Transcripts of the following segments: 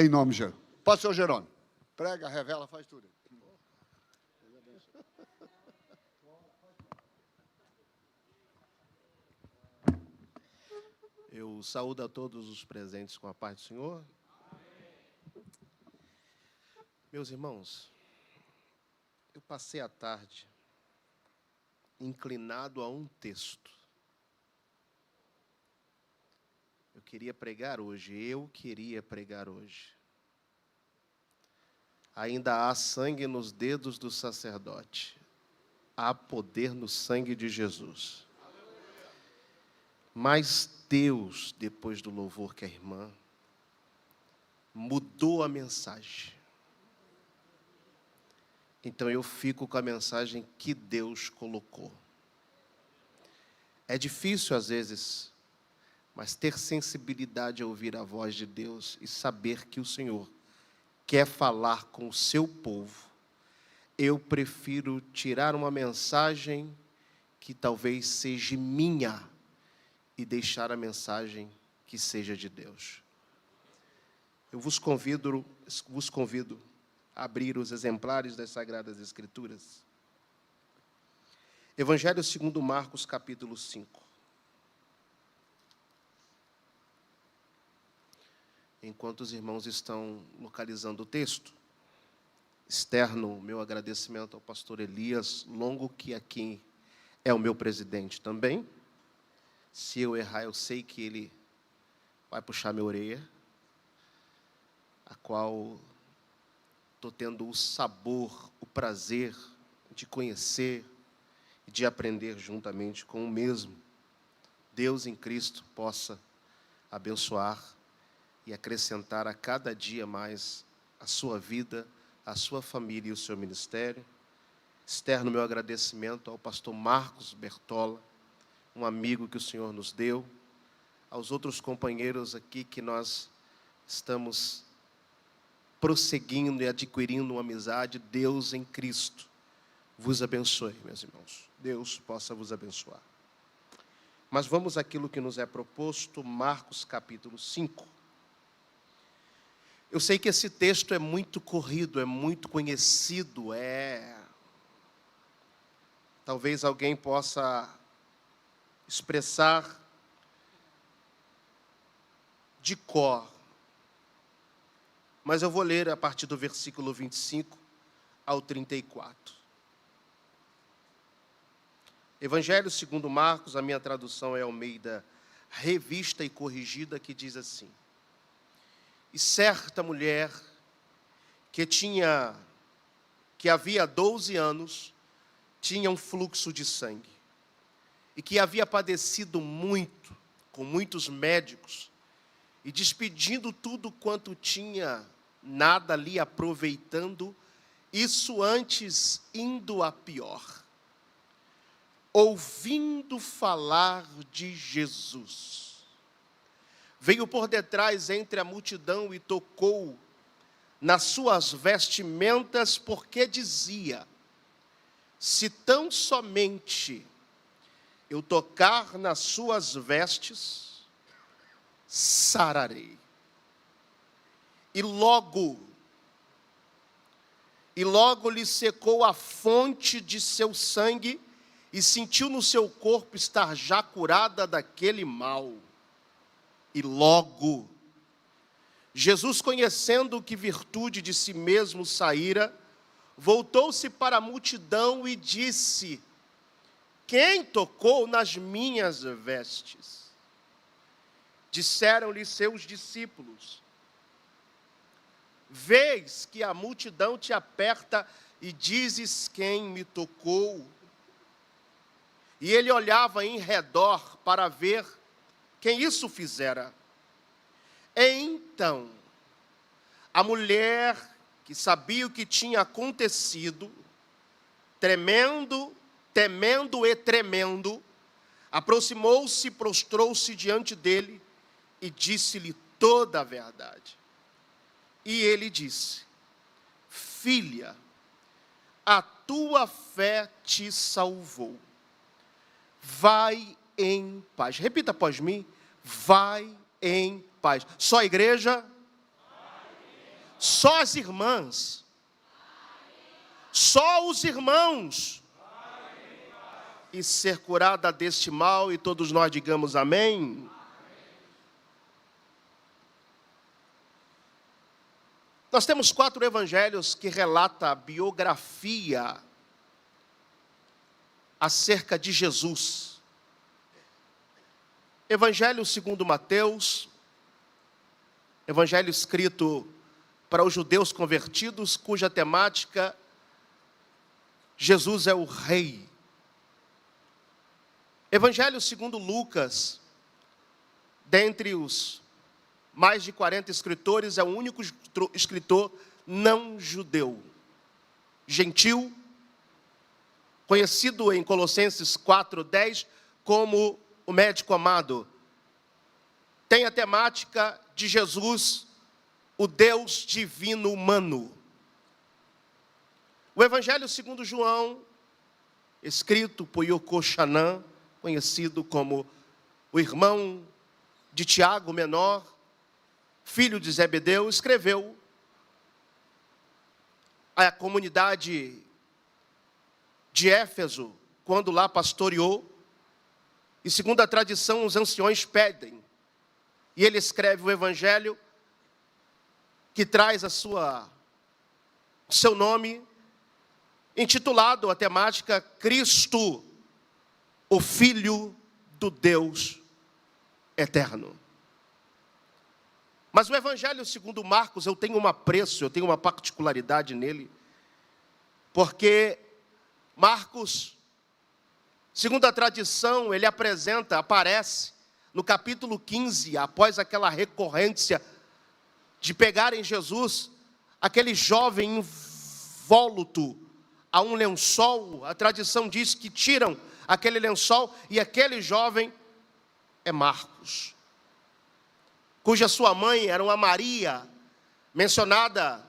Em nome de Jesus. Pastor Jerônimo, prega, revela, faz tudo. Eu saúdo a todos os presentes com a paz do Senhor. Meus irmãos, eu passei a tarde inclinado a um texto. Eu queria pregar hoje. Ainda há sangue nos dedos do sacerdote. Há poder no sangue de Jesus. Mas Deus, depois do louvor que a irmã, mudou a mensagem. Então eu fico com a mensagem que Deus colocou. É difícil às vezes, mas ter sensibilidade a ouvir a voz de Deus e saber que o Senhor quer falar com o seu povo. Eu prefiro tirar uma mensagem que talvez seja minha e deixar a mensagem que seja de Deus. Eu vos convido a abrir os exemplares das Sagradas Escrituras. Evangelho segundo Marcos, capítulo 5. Enquanto os irmãos estão localizando o texto, externo meu agradecimento ao pastor Elias Longo, que aqui é o meu presidente também. Se eu errar, eu sei que ele vai puxar minha orelha, a qual estou tendo o sabor, o prazer de conhecer e de aprender juntamente com o mesmo. Deus em Cristo possa abençoar e acrescentar a cada dia mais a sua vida, a sua família e o seu ministério. Externo meu agradecimento ao pastor Marcos Bertola, um amigo que o Senhor nos deu, aos outros companheiros aqui que nós estamos prosseguindo e adquirindo uma amizade. Deus em Cristo vos abençoe, meus irmãos. Deus possa vos abençoar. Mas vamos àquilo que nos é proposto, Marcos capítulo 5. Eu sei que esse texto é muito corrido, é muito conhecido, talvez alguém possa expressar de cor. Mas eu vou ler a partir do versículo 25 ao 34. Evangelho segundo Marcos, a minha tradução é Almeida Revista e Corrigida, que diz assim: E certa mulher que havia 12 anos, tinha um fluxo de sangue, e que havia padecido muito, com muitos médicos, e despedindo tudo quanto tinha, nada lhe aproveitando, isso antes indo a pior. Ouvindo falar de Jesus, veio por detrás entre a multidão e tocou nas suas vestimentas, porque dizia: se tão somente eu tocar nas suas vestes, sararei. E logo lhe secou a fonte de seu sangue, e sentiu no seu corpo estar já curada daquele mal. E logo, Jesus, conhecendo que virtude de si mesmo saíra, voltou-se para a multidão e disse: quem tocou nas minhas vestes? Disseram-lhe seus discípulos: vês que a multidão te aperta e dizes: quem me tocou? E ele olhava em redor para ver quem isso fizera. Então, a mulher, que sabia o que tinha acontecido, temendo e tremendo, aproximou-se, prostrou-se diante dele e disse-lhe toda a verdade. E ele disse: filha, a tua fé te salvou. Vai em paz. Repita após mim: vai em paz. Só a igreja? Só as irmãs. Só os irmãos. E ser curada deste mal, e todos nós digamos amém. Nós temos 4 evangelhos que relatam a biografia acerca de Jesus. Evangelho segundo Mateus, evangelho escrito para os judeus convertidos, cuja temática, Jesus é o Rei. Evangelho segundo Lucas, dentre os mais de 40 escritores, é o único escritor não judeu, gentil, conhecido em Colossenses 4:10 como o médico amado. Tem a temática de Jesus, o Deus divino humano. O Evangelho segundo João, escrito por Yochanan, conhecido como o irmão de Tiago menor, filho de Zebedeu, escreveu à comunidade de Éfeso, quando lá pastoreou, e segundo a tradição os anciões pedem, e ele escreve o Evangelho, que traz o seu nome, intitulado a temática Cristo, o Filho do Deus Eterno. Mas o Evangelho segundo Marcos, eu tenho um apreço, eu tenho uma particularidade nele, porque Marcos, segundo a tradição, ele aparece no capítulo 15, após aquela recorrência de pegarem Jesus, aquele jovem invóluto a um lençol. A tradição diz que tiram aquele lençol e aquele jovem é Marcos, cuja sua mãe era uma Maria, mencionada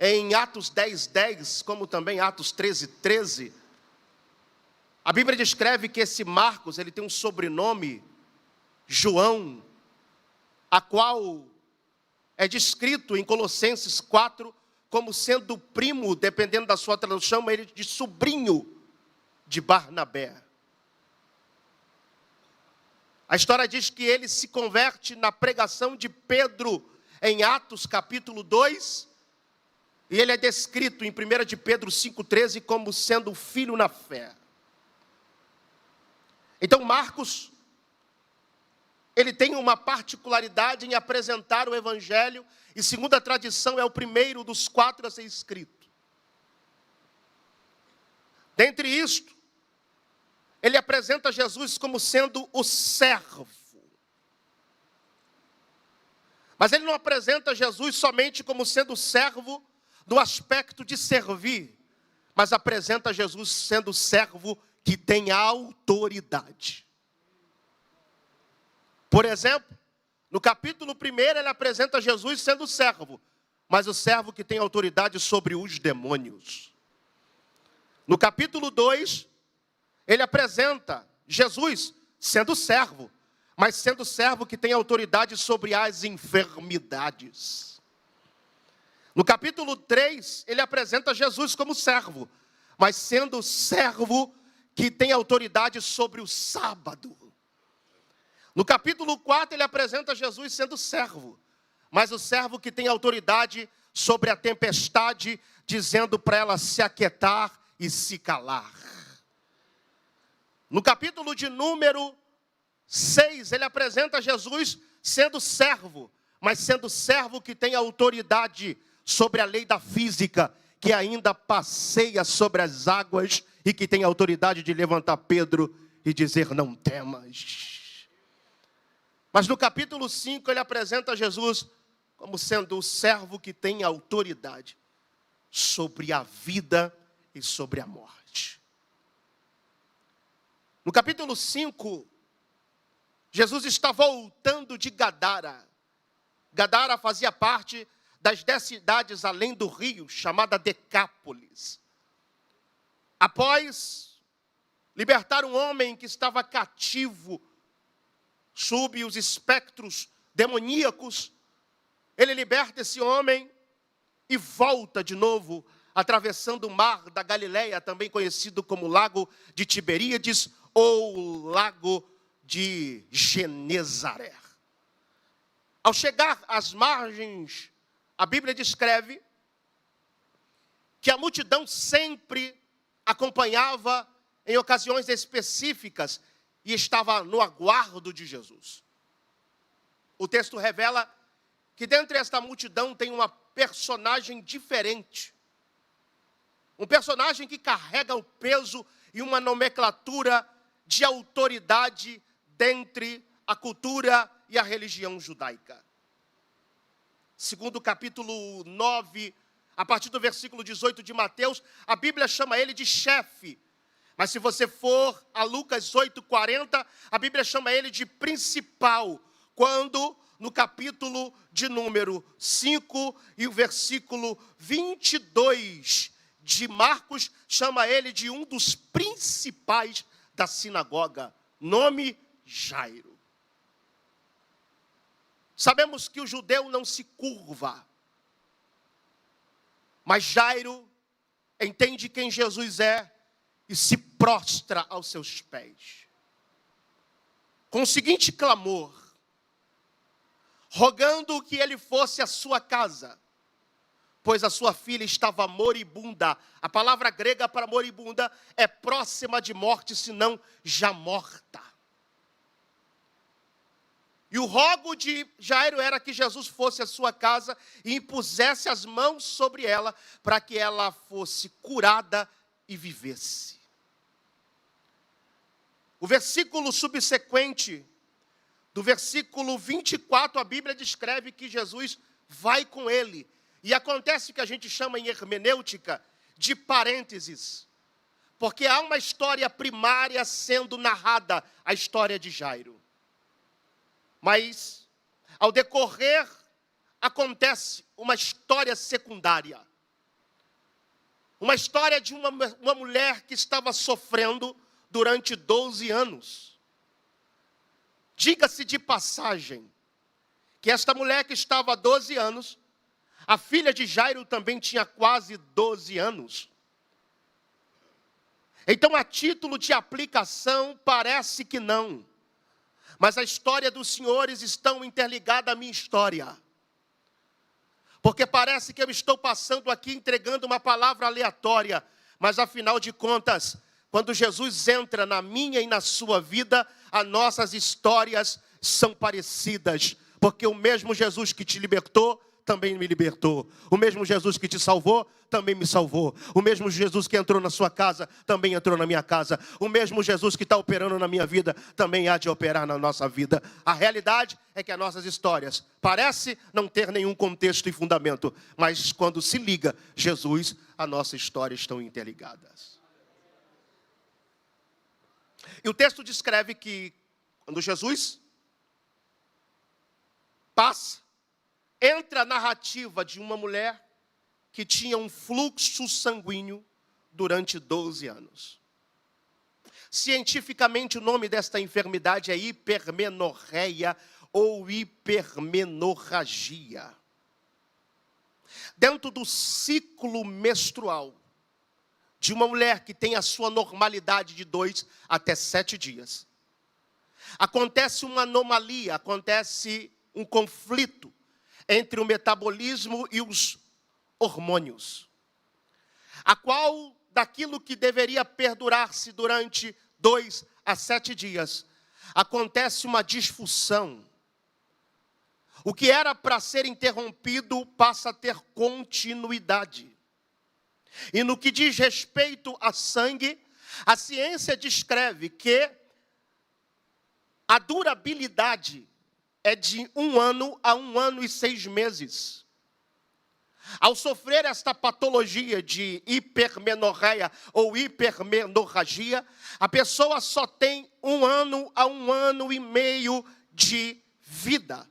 em Atos 10:10, como também Atos 13:13. A Bíblia descreve que esse Marcos, ele tem um sobrenome, João, a qual é descrito em Colossenses 4 como sendo primo, dependendo da sua tradução, ele de sobrinho de Barnabé. A história diz que ele se converte na pregação de Pedro em Atos capítulo 2, e ele é descrito em 1 de Pedro 5:13 como sendo filho na fé. Então Marcos, ele tem uma particularidade em apresentar o Evangelho, e segundo a tradição é o primeiro dos 4 a ser escrito. Dentre isto, ele apresenta Jesus como sendo o servo. Mas ele não apresenta Jesus somente como sendo servo do aspecto de servir, mas apresenta Jesus sendo servo que tem autoridade. Por exemplo, no capítulo 1 ele apresenta Jesus sendo servo, mas o servo que tem autoridade sobre os demônios. No capítulo 2, ele apresenta Jesus sendo servo, mas sendo servo que tem autoridade sobre as enfermidades. No capítulo 3, ele apresenta Jesus como servo, mas sendo servo que tem autoridade sobre o sábado. No capítulo 4, ele apresenta Jesus sendo servo, mas o servo que tem autoridade sobre a tempestade, dizendo para ela se aquietar e se calar. No capítulo de número 6, ele apresenta Jesus sendo servo, mas sendo servo que tem autoridade sobre a lei da física, que ainda passeia sobre as águas e que tem autoridade de levantar Pedro e dizer não temas. Mas no capítulo 5 ele apresenta Jesus como sendo o servo que tem autoridade sobre a vida e sobre a morte. No capítulo 5, Jesus está voltando de Gadara. Gadara fazia parte das 10 cidades além do rio, chamada Decápolis. Após libertar um homem que estava cativo sob os espectros demoníacos, ele liberta esse homem e volta de novo, atravessando o mar da Galileia, também conhecido como Lago de Tiberíades ou Lago de Genezaré. Ao chegar às margens, a Bíblia descreve que a multidão sempre acompanhava em ocasiões específicas e estava no aguardo de Jesus. O texto revela que dentre esta multidão tem uma personagem diferente. Um personagem que carrega o peso e uma nomenclatura de autoridade dentre a cultura e a religião judaica. Segundo o capítulo 9, a partir do versículo 18 de Mateus, a Bíblia chama ele de chefe. Mas se você for a Lucas 8:40, a Bíblia chama ele de principal. Quando no capítulo de número 5 e o versículo 22 de Marcos, chama ele de um dos principais da sinagoga, nome Jairo. Sabemos que o judeu não se curva, mas Jairo entende quem Jesus é e se prostra aos seus pés, com o seguinte clamor, rogando que ele fosse à sua casa, pois a sua filha estava moribunda. A palavra grega para moribunda é próxima de morte, senão já morta. E o rogo de Jairo era que Jesus fosse à sua casa e impusesse as mãos sobre ela, para que ela fosse curada e vivesse. O versículo subsequente, do versículo 24, a Bíblia descreve que Jesus vai com ele. E acontece o que a gente chama em hermenêutica de parênteses. Porque há uma história primária sendo narrada, a história de Jairo. Mas, ao decorrer, acontece uma história secundária. Uma história de uma mulher que estava sofrendo durante 12 anos. Diga-se de passagem, que esta mulher que estava há 12 anos, a filha de Jairo também tinha quase 12 anos. Então, a título de aplicação, parece que não. Mas a história dos senhores estão interligada à minha história. Porque parece que eu estou passando aqui entregando uma palavra aleatória. Mas afinal de contas, quando Jesus entra na minha e na sua vida, as nossas histórias são parecidas. Porque o mesmo Jesus que te libertou, também me libertou. O mesmo Jesus que te salvou, também me salvou. O mesmo Jesus que entrou na sua casa, também entrou na minha casa. O mesmo Jesus que está operando na minha vida, também há de operar na nossa vida. A realidade é que as nossas histórias parecem não ter nenhum contexto e fundamento, mas quando se liga Jesus, a nossa história estão interligadas. E o texto descreve que quando Jesus passa, entra a narrativa de uma mulher que tinha um fluxo sanguíneo durante 12 anos. Cientificamente, o nome desta enfermidade é hipermenorreia ou hipermenorragia. Dentro do ciclo menstrual de uma mulher que tem a sua normalidade de 2 até 7 dias, acontece uma anomalia, acontece um conflito entre o metabolismo e os hormônios, a qual daquilo que deveria perdurar-se durante 2 a 7 dias, acontece uma disfunção. O que era para ser interrompido passa a ter continuidade. E no que diz respeito a sangue, a ciência descreve que a durabilidade é de 1 ano a 1 ano e 6 meses. Ao sofrer esta patologia de hipermenorreia ou hipermenorragia, a pessoa só tem 1 ano a 1 ano e meio de vida.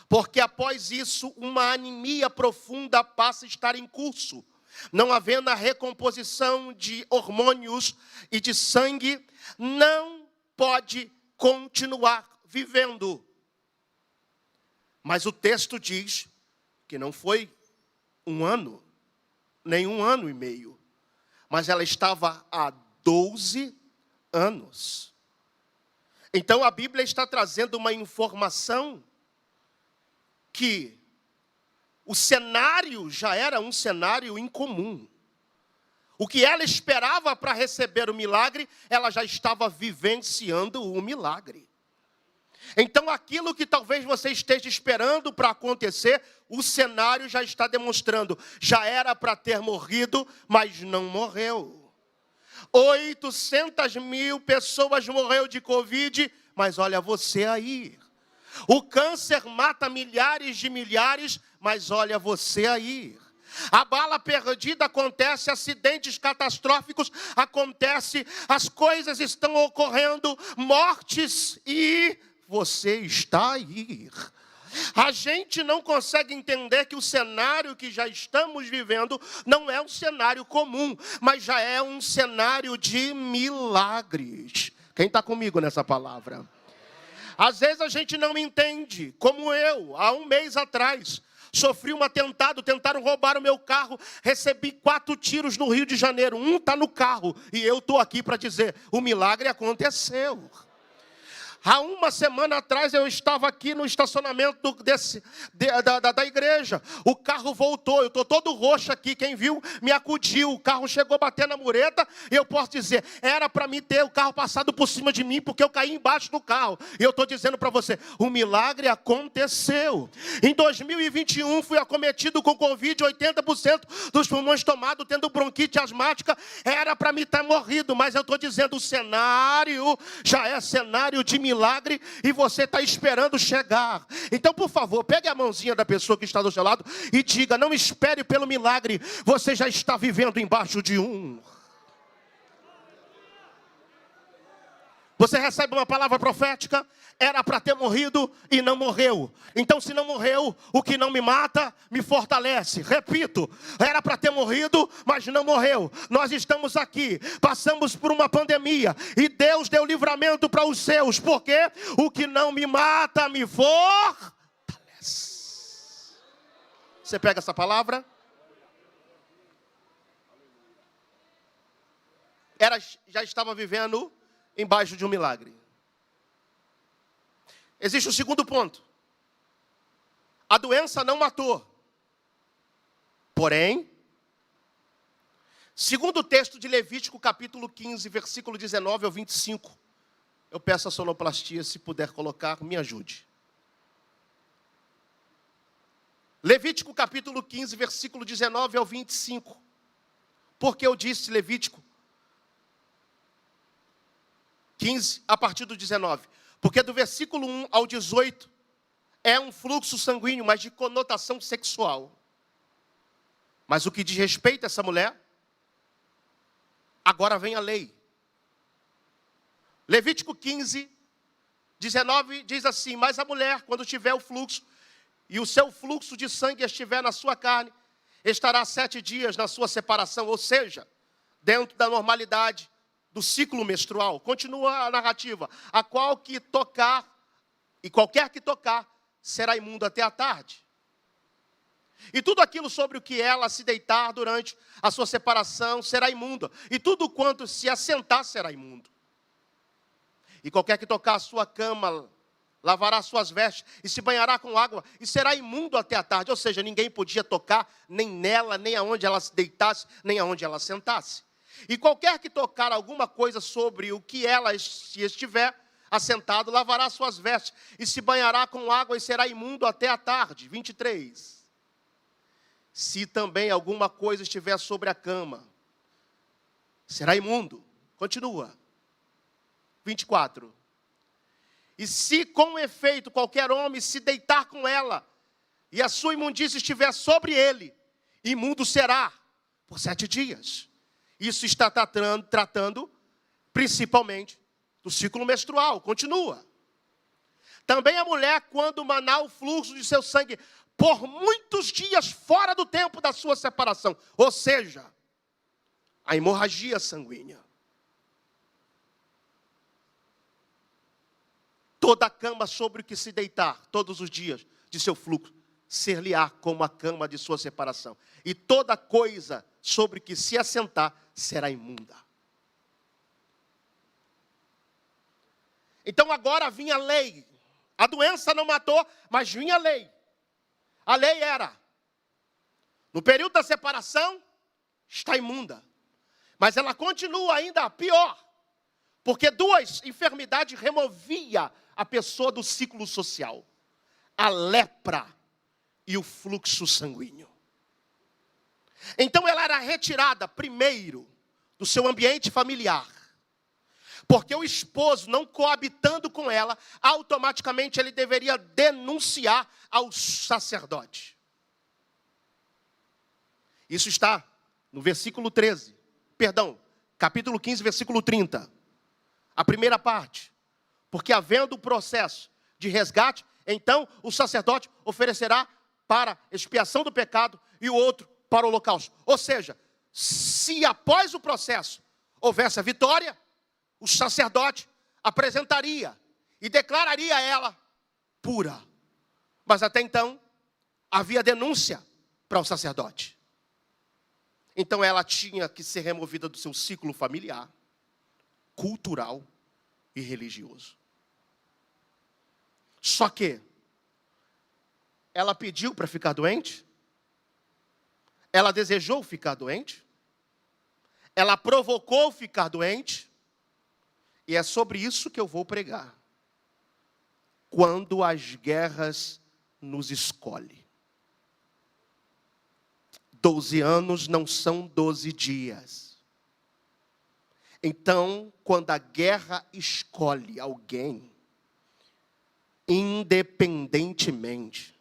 Porque após isso, uma anemia profunda passa a estar em curso. Não havendo a recomposição de hormônios e de sangue, não pode continuar vivendo. Mas o texto diz que não foi 1 ano, nem 1 ano e meio, mas ela estava há 12 anos. Então a Bíblia está trazendo uma informação que o cenário já era um cenário incomum. O que ela esperava para receber o milagre, ela já estava vivenciando o milagre. Então aquilo que talvez você esteja esperando para acontecer, o cenário já está demonstrando. Já era para ter morrido, mas não morreu. 800 mil pessoas morreram de Covid, mas olha você aí. O câncer mata milhares de milhares, mas olha você aí. A bala perdida acontece, acidentes catastróficos acontecem, as coisas estão ocorrendo, mortes, e você está aí. A gente não consegue entender que o cenário que já estamos vivendo não é um cenário comum, mas já é um cenário de milagres. Quem está comigo nessa palavra? Às vezes a gente não entende, como eu, há 1 mês atrás, sofri um atentado, tentaram roubar o meu carro, recebi 4 tiros no Rio de Janeiro, 1 está no carro, e eu estou aqui para dizer, o milagre aconteceu. Há 1 semana atrás eu estava aqui no estacionamento da igreja. O carro voltou, eu estou todo roxo aqui. Quem viu me acudiu. O carro chegou a bater na mureta. E eu posso dizer, era para mim ter o carro passado por cima de mim, porque eu caí embaixo do carro. E eu estou dizendo para você, o milagre aconteceu. Em 2021 fui acometido com Covid, 80% dos pulmões tomados, tendo bronquite asmática. Era para mim ter morrido, mas eu estou dizendo, o cenário já é cenário de milagre, e você está esperando chegar. Então, por favor, pegue a mãozinha da pessoa que está do seu lado e diga, não espere pelo milagre, você já está vivendo embaixo de um. Você recebe uma palavra profética, era para ter morrido e não morreu. Então, se não morreu, o que não me mata, me fortalece. Repito, era para ter morrido, mas não morreu. Nós estamos aqui, passamos por uma pandemia, e Deus deu livramento para os seus, porque o que não me mata, me fortalece. Você pega essa palavra? Já estava vivendo embaixo de um milagre. Existe o segundo ponto. A doença não matou. Porém, segundo o texto de Levítico, capítulo 15, versículo 19 ao 25. Eu peço a sonoplastia, se puder colocar, me ajude. Levítico, capítulo 15, versículo 19 ao 25. Por que eu disse Levítico 15, a partir do 19? Porque do versículo 1 ao 18 é um fluxo sanguíneo, mas de conotação sexual. Mas o que diz respeito a essa mulher, agora vem a lei. Levítico 15, 19 diz assim, mas a mulher, quando tiver o fluxo, e o seu fluxo de sangue estiver na sua carne, estará 7 dias na sua separação, ou seja, dentro da normalidade do ciclo menstrual. Continua a narrativa. A qual que tocar, e qualquer que tocar, será imundo até a tarde. E tudo aquilo sobre o que ela se deitar durante a sua separação será imundo. E tudo quanto se assentar será imundo. E qualquer que tocar a sua cama, lavará suas vestes e se banhará com água e será imundo até a tarde. Ou seja, ninguém podia tocar nem nela, nem aonde ela se deitasse, nem aonde ela sentasse. E qualquer que tocar alguma coisa sobre o que ela estiver assentado, lavará suas vestes e se banhará com água e será imundo até a tarde. 23. Se também alguma coisa estiver sobre a cama, será imundo. Continua. 24. E se com efeito qualquer homem se deitar com ela, e a sua imundícia estiver sobre ele, imundo será por 7 dias. Isso está tratando principalmente do ciclo menstrual. Continua. Também a mulher, quando manar o fluxo de seu sangue por muitos dias fora do tempo da sua separação, ou seja, a hemorragia sanguínea. Toda a cama sobre o que se deitar todos os dias de seu fluxo ser-lhe-á como a cama de sua separação. E toda coisa sobre que se assentar será imunda. Então agora vinha a lei. A doença não matou, mas vinha a lei. A lei era, no período da separação, está imunda. Mas ela continua ainda pior. Porque duas enfermidades removiam a pessoa do ciclo social. A lepra e o fluxo sanguíneo. Então ela era retirada primeiro do seu ambiente familiar. Porque o esposo, não coabitando com ela, automaticamente ele deveria denunciar ao sacerdote. Isso está no versículo 13. Perdão, capítulo 15, versículo 30. A primeira parte. Porque havendo o processo de resgate, então o sacerdote oferecerá para expiação do pecado e o outro para o holocausto. Ou seja, se após o processo houvesse a vitória, o sacerdote apresentaria e declararia ela pura. Mas até então, havia denúncia para o sacerdote. Então ela tinha que ser removida do seu ciclo familiar, cultural e religioso. Só que ela pediu para ficar doente? Ela desejou ficar doente? Ela provocou ficar doente? E é sobre isso que eu vou pregar. Quando as guerras nos escolhem. 12 anos não são 12 dias. Então, quando a guerra escolhe alguém, independentemente,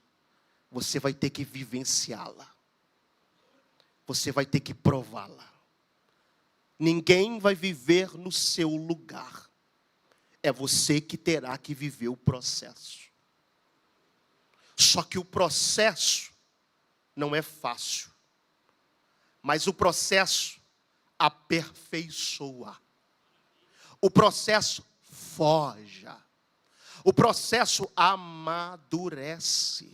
você vai ter que vivenciá-la. Você vai ter que prová-la. Ninguém vai viver no seu lugar. É você que terá que viver o processo. Só que o processo não é fácil. Mas o processo aperfeiçoa. O processo forja. O processo amadurece.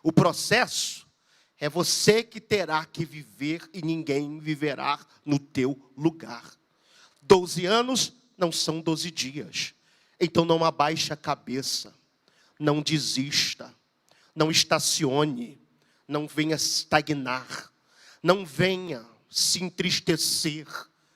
O processo é você que terá que viver e ninguém viverá no teu lugar. 12 anos não são 12 dias. Então não abaixe a cabeça. Não desista. Não estacione. Não venha estagnar. Não venha se entristecer.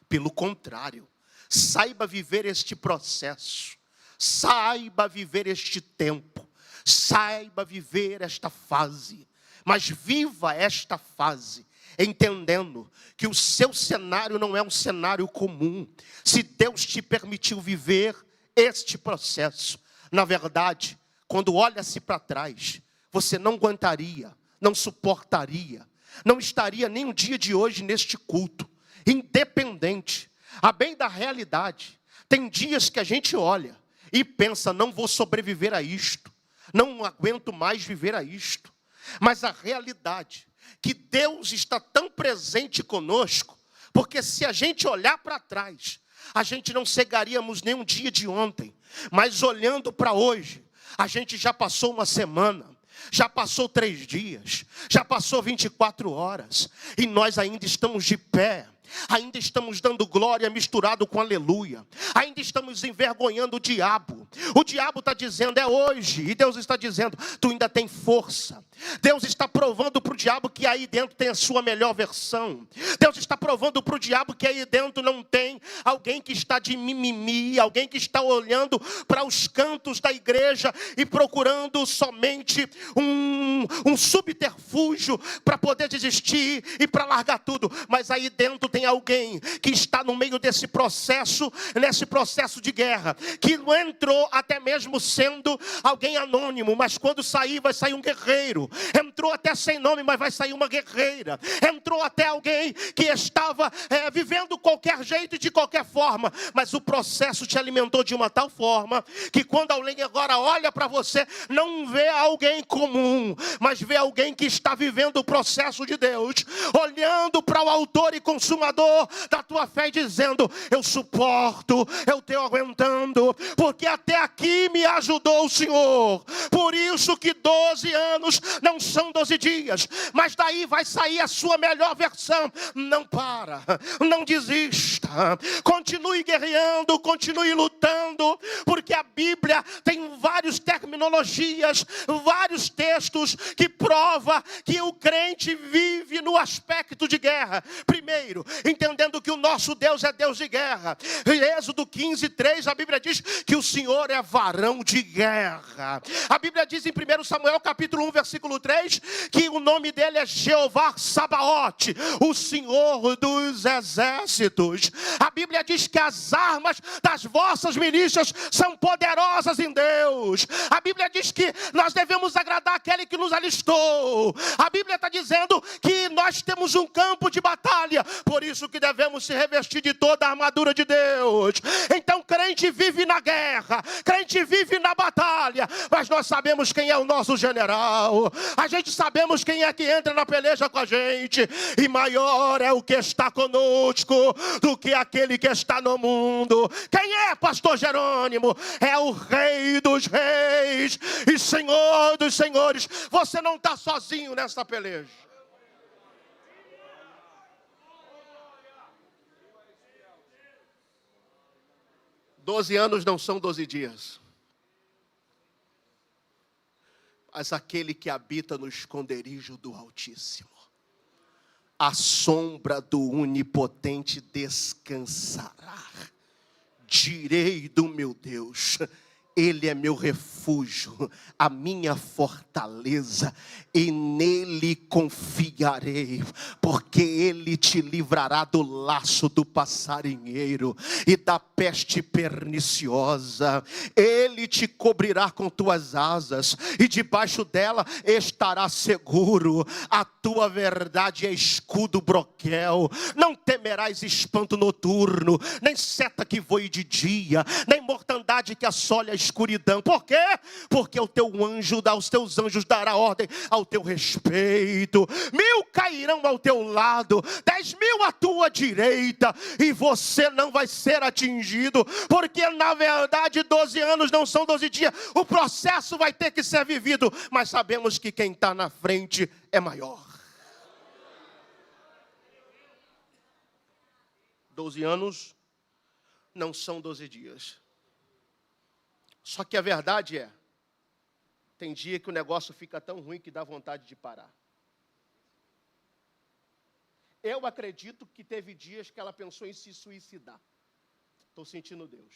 Pelo contrário, saiba viver este processo. Saiba viver este tempo. Saiba viver esta fase. Mas viva esta fase, entendendo que o seu cenário não é um cenário comum. Se Deus te permitiu viver este processo, na verdade, quando olha-se para trás, você não aguentaria, não suportaria, não estaria nem um dia de hoje neste culto, independente, a bem da realidade. Tem dias que a gente olha e pensa, não vou sobreviver a isto, não aguento mais viver a isto. Mas a realidade, que Deus está tão presente conosco, porque se a gente olhar para trás, a gente não cegaríamos nem um dia de ontem, mas olhando para hoje, a gente já passou uma semana, já passou 3 dias, já passou 24 horas, e nós ainda estamos de pé. Ainda estamos dando glória misturado com aleluia. Ainda estamos envergonhando o diabo. O diabo está dizendo, é hoje. E Deus está dizendo, tu ainda tem força. Deus está provando para o diabo que aí dentro tem a sua melhor versão. Deus está provando para o diabo que aí dentro não tem alguém que está de mimimi. Alguém que está olhando para os cantos da igreja e procurando somente um subterfúgio para poder desistir e para largar tudo. Mas aí dentro tem alguém que está no meio desse processo, nesse processo de guerra, que não entrou até mesmo sendo alguém anônimo, mas quando sair, vai sair um guerreiro. Entrou até sem nome, mas vai sair uma guerreira. Entrou até alguém que estava vivendo qualquer jeito e de qualquer forma, mas o processo te alimentou de uma tal forma, que quando alguém agora olha para você, não vê alguém comum, mas vê alguém que está vivendo o processo de Deus, olhando para o autor e consumador consumador da tua fé, dizendo: eu suporto, eu estou aguentando, porque até aqui me ajudou o Senhor. Por isso que 12 anos não são 12 dias, mas daí vai sair a sua melhor versão. Não para, não desista, continue guerreando, continue lutando, porque a Bíblia tem várias terminologias, vários textos que prova que o crente vive no aspecto de guerra. Primeiro, entendendo que o nosso Deus é Deus de guerra. Em Êxodo 15:3, a Bíblia diz que o Senhor é varão de guerra. A Bíblia diz em 1 Samuel capítulo 1, versículo 3, que o nome dele é Jeová Sabaote, o Senhor dos exércitos. A Bíblia diz que as armas das vossas milícias são poderosas em Deus. A Bíblia diz que nós devemos agradar aquele que nos alistou. A Bíblia está dizendo que nós temos um campo de batalha, por isso que devemos se revestir de toda a armadura de Deus. Então crente vive na guerra, crente vive na batalha, mas nós sabemos quem é o nosso general, a gente sabemos quem é que entra na peleja com a gente, e maior é o que está conosco do que aquele que está no mundo. Quem é, pastor Jerônimo? É o Rei dos reis e Senhor dos senhores. Você não está sozinho nessa peleja. Doze anos não são 12 dias. Mas aquele que habita no esconderijo do Altíssimo, à sombra do Onipotente descansará. Direi do meu Deus: Ele é meu refúgio, a minha fortaleza, e nele confiarei, porque Ele te livrará do laço do passarinheiro e da peste perniciosa. Ele te cobrirá com tuas asas, e debaixo dela estará seguro. A tua verdade é escudo broquel. Não temerás espanto noturno, nem seta que voe de dia, nem mortandade que assole a escuridão. Por quê? Porque os teus anjos dará ordem ao teu respeito. 1000 cairão ao teu lado, 10.000 à tua direita, e você não vai ser atingido, porque na verdade 12 anos não são 12 dias. O processo vai ter que ser vivido, mas sabemos que quem está na frente é maior. 12 anos não são 12 dias. Só que a verdade é, tem dia que o negócio fica tão ruim que dá vontade de parar. Eu acredito que teve dias que ela pensou em se suicidar. Estou sentindo Deus.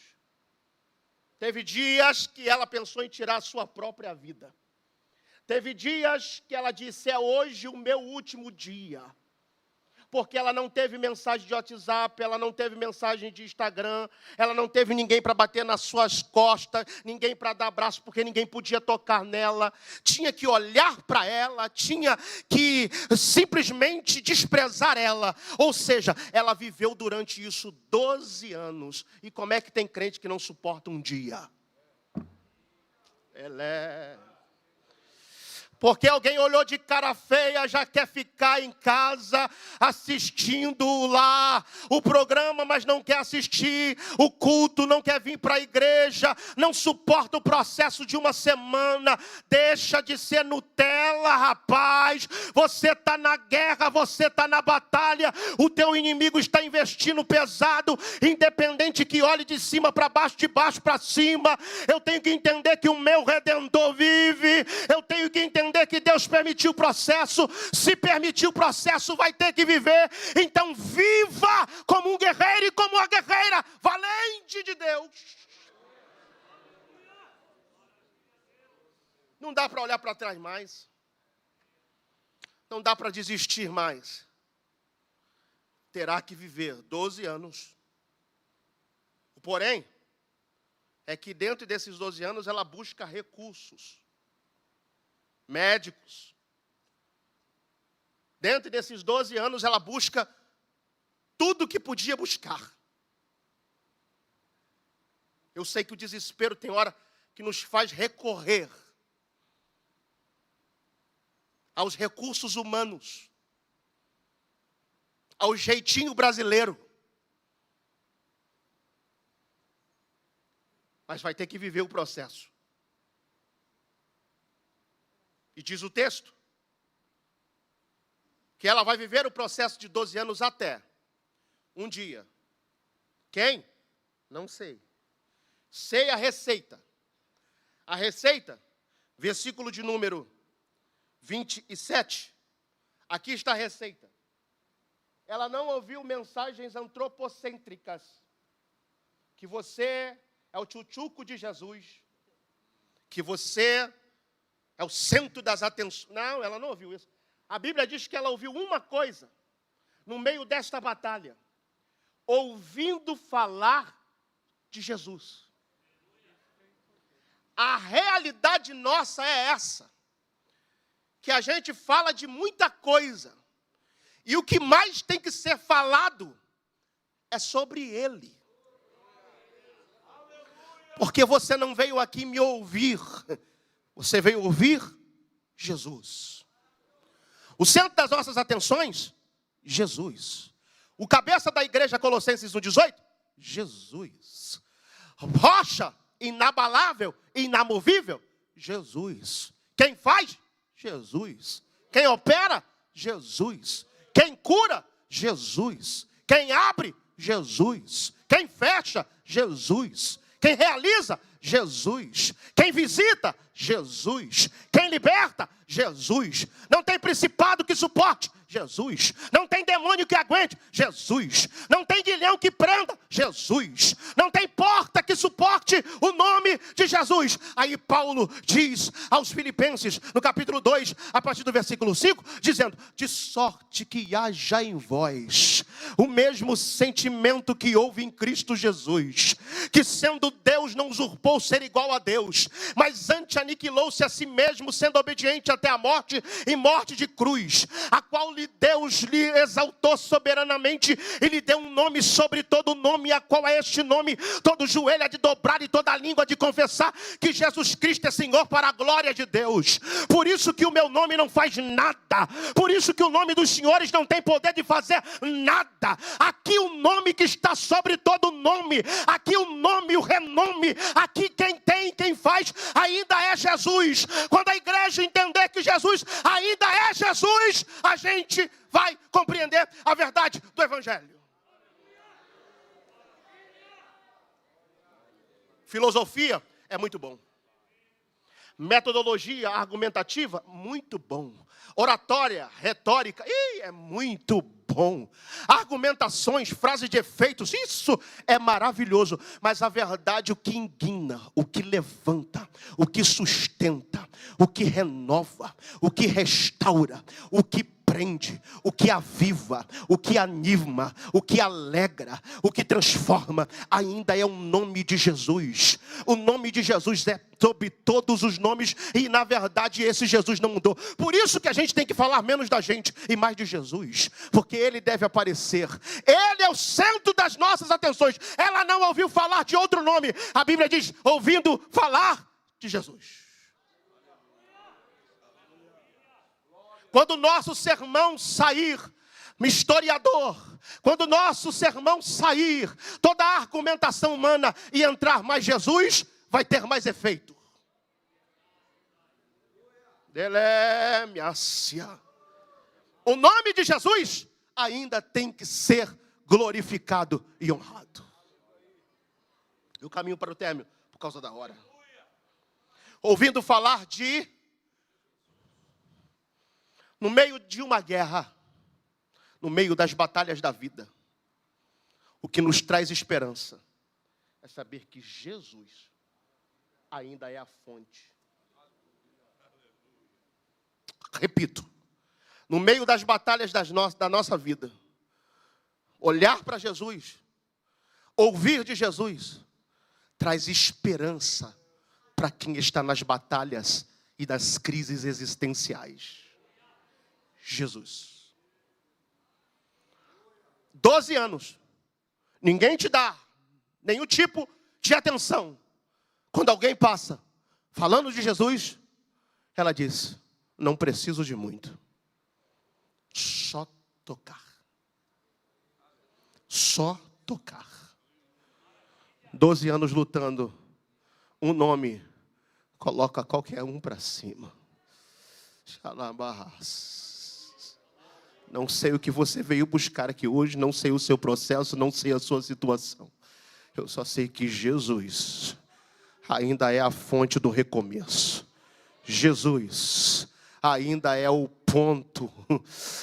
Teve dias que ela pensou em tirar a sua própria vida. Teve dias que ela disse: é hoje o meu último dia. Porque ela não teve mensagem de WhatsApp, ela não teve mensagem de Instagram, ela não teve ninguém para bater nas suas costas, ninguém para dar abraço, porque ninguém podia tocar nela. Tinha que olhar para ela, tinha que simplesmente desprezar ela. Ou seja, ela viveu durante isso 12 anos. E como é que tem crente que não suporta um dia? Porque alguém olhou de cara feia, já quer ficar em casa assistindo lá o programa, mas não quer assistir o culto, não quer vir para a igreja, não suporta o processo de uma semana. Deixa de ser Nutella, rapaz. Você está na guerra, você está na batalha, o teu inimigo está investindo pesado, independente que olhe de cima para baixo, de baixo para cima. Eu tenho que entender que o meu Redentor vive, eu tenho que entender que Deus permitiu o processo. Se permitiu o processo, vai ter que viver. Então viva como um guerreiro e como uma guerreira valente de Deus. Não dá para olhar para trás mais. Não dá para desistir mais. Terá que viver 12 anos. O porém é que dentro desses 12 anos ela busca recursos. Médicos. Dentro desses 12 anos, ela busca tudo que podia buscar. Eu sei que o desespero tem hora que nos faz recorrer aos recursos humanos. ao jeitinho brasileiro. Mas vai ter que viver o processo. E diz o texto que ela vai viver o processo de 12 anos até um dia. Quem? Não sei. Sei a receita. A receita, versículo de número 27. Aqui está a receita. Ela não ouviu mensagens antropocêntricas. Que você é o tchutchuco de Jesus. Que você é o centro das atenções. Não, ela não ouviu isso. A Bíblia diz que ela ouviu uma coisa no meio desta batalha. Ouvindo falar de Jesus. A realidade nossa é essa. Que a gente fala de muita coisa. E o que mais tem que ser falado é sobre Ele. Porque você não veio aqui me ouvir. Você veio ouvir Jesus. O centro das nossas atenções, Jesus. O cabeça da igreja Colossenses 1,18, Jesus. Rocha inabalável, inamovível, Jesus. Quem faz? Jesus. Quem opera? Jesus. Quem cura? Jesus. Quem abre? Jesus. Quem fecha? Jesus. Quem realiza? Jesus. Quem visita? Jesus. Quem liberta? Jesus. Não tem principado que suporte? Jesus. Não tem demônio que aguente? Jesus. Não tem guilhão que prenda? Jesus. Não tem porta que suporte o nome de Jesus. Aí Paulo diz aos Filipenses, no capítulo 2, a partir do versículo 5, dizendo: de sorte que haja em vós o mesmo sentimento que houve em Cristo Jesus, que sendo Deus não usurpou ser igual a Deus, mas antes aniquilou-se a si mesmo, sendo obediente até a morte, e morte de cruz, a qual Deus lhe exaltou soberanamente e lhe deu um nome sobre todo nome, a qual é este nome, todo joelho há de dobrar e toda língua de confessar que Jesus Cristo é Senhor, para a glória de Deus. Por isso que o meu nome não faz nada, por isso que o nome dos senhores não tem poder de fazer nada. Aqui o nome que está sobre todo nome, aqui o nome, o renome, aqui quem tem, quem faz ainda é Jesus. Quando a igreja entender que Jesus ainda é Jesus, a gente vai compreender a verdade do Evangelho. Filosofia é muito bom. Metodologia argumentativa, muito bom. Oratória, retórica, é muito bom. Argumentações, frases de efeitos, isso é maravilhoso. Mas a verdade, o que indigna, o que levanta, o que sustenta, o que renova, o que restaura, o que prende, o que aviva, o que anima, o que alegra, o que transforma, ainda é o nome de Jesus. O nome de Jesus é sobre todos os nomes e na verdade esse Jesus não mudou. Por isso que a gente tem que falar menos da gente e mais de Jesus, porque Ele deve aparecer. Ele é o centro das nossas atenções. Ela não ouviu falar de outro nome. A Bíblia diz, ouvindo falar de Jesus. Quando o nosso sermão sair, historiador, quando o nosso sermão sair, toda a argumentação humana e entrar mais Jesus, vai ter mais efeito. O nome de Jesus ainda tem que ser glorificado e honrado. Eu caminho para o término por causa da hora. Ouvindo falar de... No meio de uma guerra, no meio das batalhas da vida, o que nos traz esperança é saber que Jesus ainda é a fonte. Repito, no meio das batalhas da nossa vida, olhar para Jesus, ouvir de Jesus, traz esperança para quem está nas batalhas e nas crises existenciais. Jesus. 12 anos. Ninguém te dá nenhum tipo de atenção. Quando alguém passa falando de Jesus, ela diz, não preciso de muito. Só tocar. só tocar. 12 anos lutando, um nome coloca qualquer um para cima. Não sei o que você veio buscar aqui hoje, não sei o seu processo, não sei a sua situação. Eu só sei que Jesus ainda é a fonte do recomeço. Jesus ainda é o ponto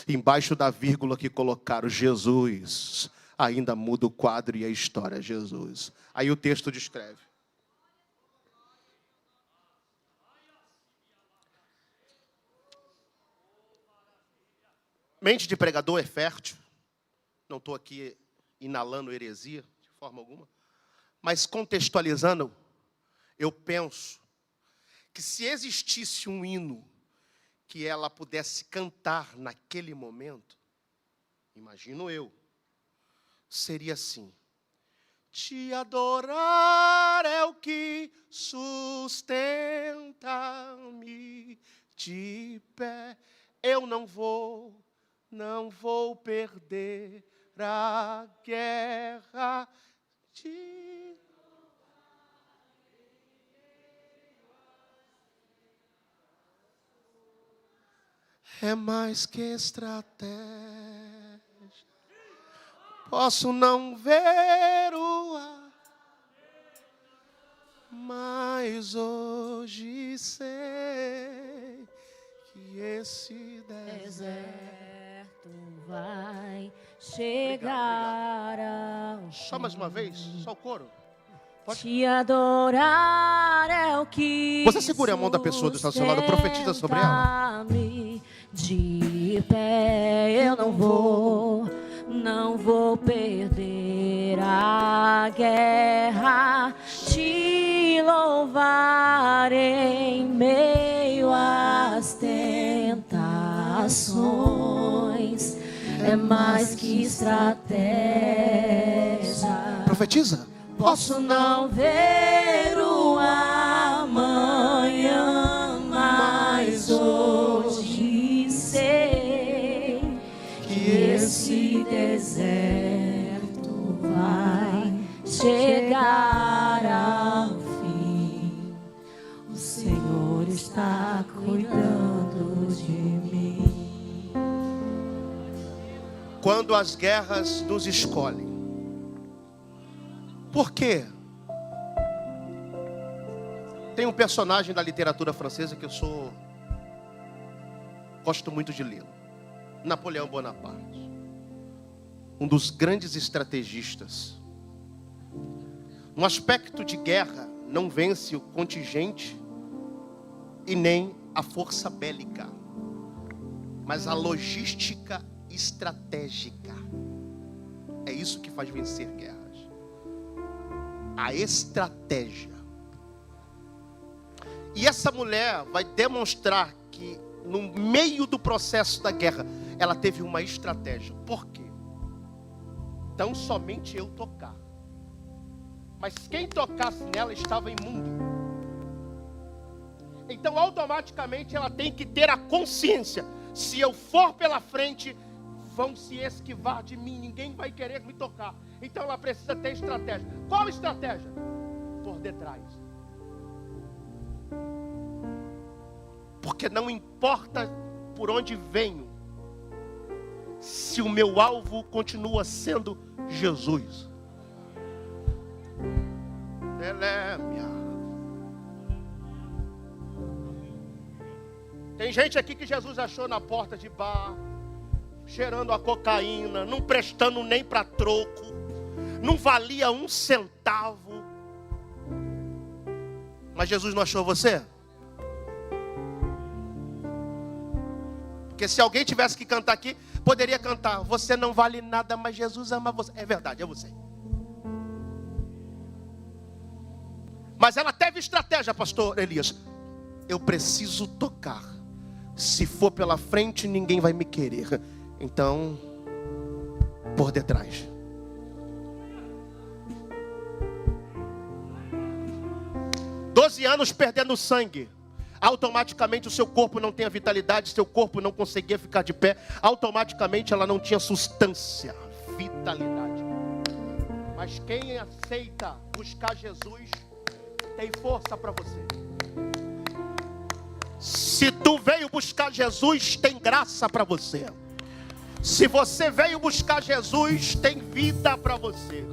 embaixo da vírgula que colocaram. Jesus ainda muda o quadro e a história. Jesus. Aí o texto descreve. Mente de pregador é fértil. Não estou aqui inalando heresia de forma alguma. Mas contextualizando, eu penso que se existisse um hino que ela pudesse cantar naquele momento, imagino eu, seria assim: te adorar é o que sustenta-me de pé. Eu não vou perder a guerra. É mais que estratégia. Posso não ver o ar, mas hoje sei que esse deserto vai chegar ao fim. Só mais uma vez, só o coro. Pode? Te adorar é o que você segura a mão da pessoa do seu lado, profetiza sobre ela. De pé eu não vou perder a guerra. Te louvar em meio às tentações é mais que estratégia. Profetiza. Posso não ver o amanhã, mas hoje sei que esse deserto vai chegar ao fim. O Senhor está cuidando de mim. Quando as guerras nos escolhem, por quê? Tem um personagem da literatura francesa que gosto muito de lê-lo. Napoleão Bonaparte. Um dos grandes estrategistas. No aspecto de guerra, não vence o contingente e nem a força bélica, mas a logística estratégica. É isso que faz vencer guerras. A estratégia. E essa mulher vai demonstrar que no meio do processo da guerra, ela teve uma estratégia. Por quê? Tão somente eu tocar. Mas quem tocasse nela estava imundo. Então automaticamente ela tem que ter a consciência: se eu for pela frente, vão se esquivar de mim, ninguém vai querer me tocar. Então ela precisa ter estratégia. Qual estratégia? Por detrás. Porque não importa por onde venho, se o meu alvo continua sendo Jesus. Tem gente aqui que Jesus achou na porta de bar, cheirando a cocaína, não prestando nem para troco, não valia um centavo. Mas Jesus não achou você? Porque se alguém tivesse que cantar aqui, poderia cantar: você não vale nada, mas Jesus ama você. É verdade, é você. Mas ela teve estratégia, pastor Elias. Eu preciso tocar. Se for pela frente, ninguém vai me querer. Então, por detrás. Doze anos perdendo sangue. Automaticamente o seu corpo não tem a vitalidade, seu corpo não conseguia ficar de pé. Automaticamente ela não tinha substância, vitalidade. Mas quem aceita buscar Jesus tem força para você. Se tu veio buscar Jesus, tem graça para você. Se você veio buscar Jesus, tem vida para você.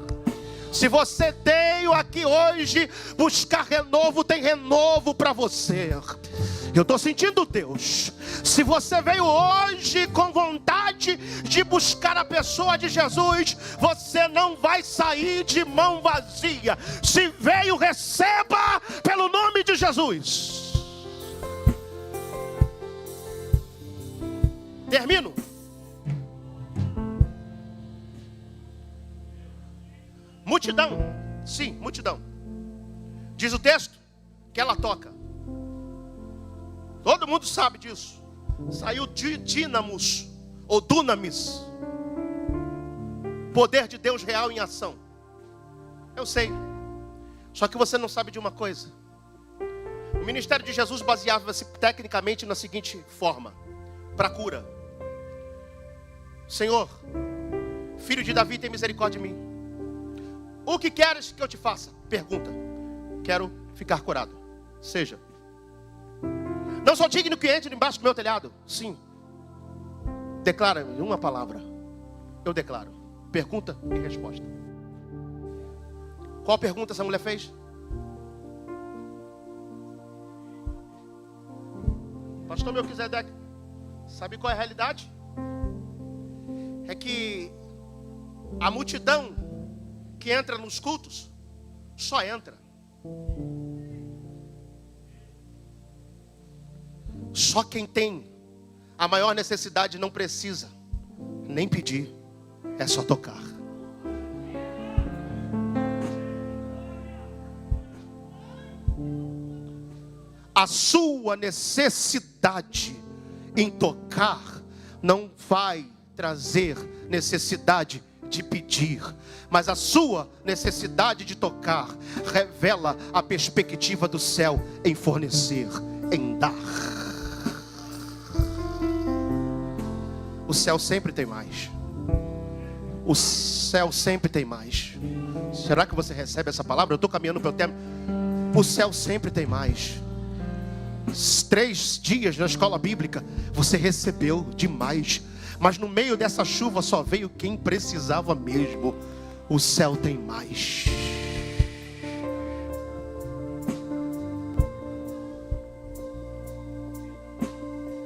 Se você veio aqui hoje buscar renovo, tem renovo para você. Eu estou sentindo Deus. Se você veio hoje com vontade de buscar a pessoa de Jesus, você não vai sair de mão vazia. Se veio, receba pelo nome de Jesus. Termino. Multidão, sim, multidão. Diz o texto que ela toca. Todo mundo sabe disso. Saiu de dínamos ou dunamis, poder de Deus real em ação. Eu sei. Só que você não sabe de uma coisa. O ministério de Jesus baseava-se tecnicamente na seguinte forma: para cura. Senhor, filho de Davi, tem misericórdia de mim. O que queres que eu te faça? Pergunta. Quero ficar curado. Seja. Não sou digno que entre embaixo do meu telhado. Sim. Declara-me uma palavra. Eu declaro. Pergunta e resposta. Qual pergunta essa mulher fez? Pastor Melquisedeque, sabe qual é a realidade? É que a multidão que entra nos cultos só entra. Só quem tem a maior necessidade não precisa nem pedir, é só tocar. A sua necessidade em tocar não vai trazer necessidade de pedir, mas a sua necessidade de tocar revela a perspectiva do céu em fornecer, em dar. O céu sempre tem mais. O céu sempre tem mais. Será que você recebe essa palavra? Eu estou caminhando para o tema. O céu sempre tem mais. 3 dias na escola bíblica, você recebeu demais. Mas no meio dessa chuva só veio quem precisava mesmo. O céu tem mais.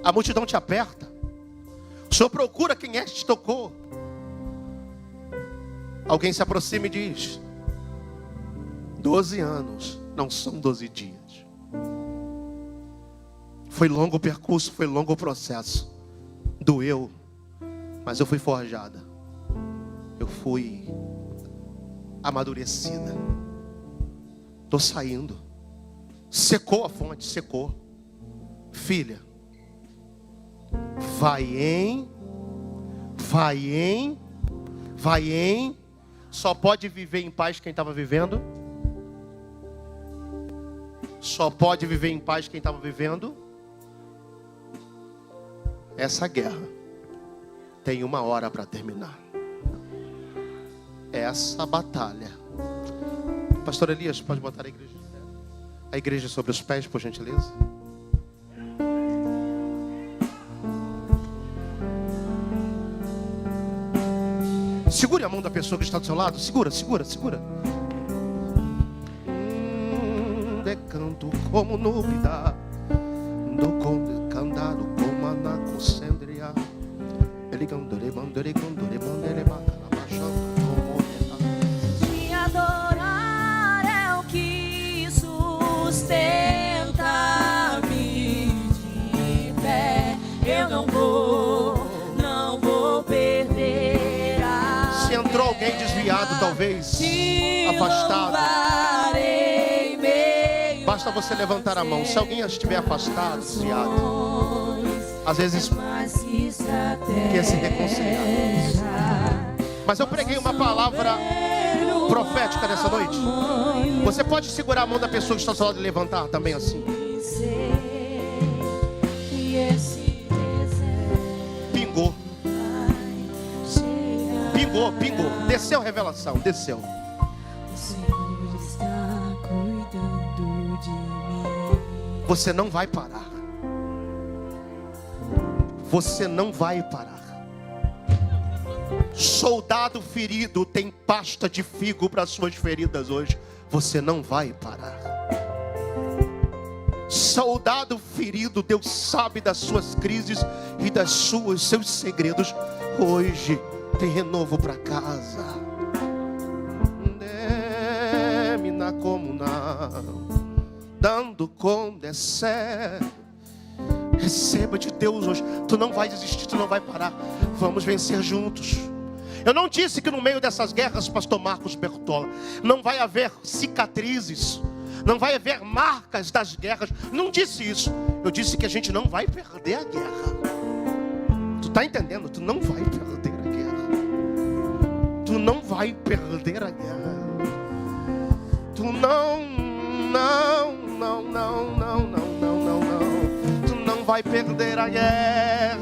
A multidão te aperta. O Senhor procura quem é que te tocou. Alguém se aproxima e diz: 12 anos não são 12 dias. Foi longo o percurso, foi longo o processo. Doeu, mas eu fui forjada. Eu fui amadurecida. Estou saindo. Secou a fonte, secou. Filha, vai em. Só pode viver em paz quem estava vivendo. Só pode viver em paz quem estava vivendo. Essa guerra tem 1 hora para terminar. Essa batalha. Pastor Elias, pode botar a igreja sobre os pés, por gentileza? Segure a mão da pessoa que está do seu lado. Segura. Decanto como núbida, do conde candado como anaco sendria. Ele candore mandore bacana baixando como Te adorar é o que sustenta-me de pé. Eu não vou perder a Se entrou alguém desviado, talvez afastado, basta você levantar a mão. Se alguém estiver afastado, desviado, às vezes quer se reconciliar. Mas eu preguei uma palavra profética nessa noite. Você pode segurar a mão da pessoa que está ao seu lado e levantar também assim. Pingou. Desceu a revelação, desceu. Você não vai parar. Você não vai parar. Soldado ferido tem pasta de figo para suas feridas hoje. Você não vai parar. Soldado ferido, Deus sabe das suas crises e seus segredos. Hoje tem renovo para casa. Demina como não, dando com descer. Receba de Deus hoje. Tu não vai desistir, tu não vai parar. Vamos vencer juntos. Eu não disse que no meio dessas guerras, pastor Marcos Bertola, não vai haver cicatrizes, não vai haver marcas das guerras. Não disse isso. Eu disse que a gente não vai perder a guerra. Tu está entendendo? Tu não vai perder a guerra. Tu não vai perder a guerra. Tu não vai perder a guerra.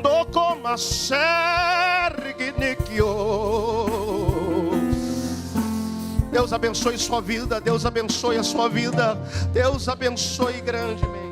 Do como Deus abençoe sua vida. Deus abençoe a sua vida. Deus abençoe grandemente.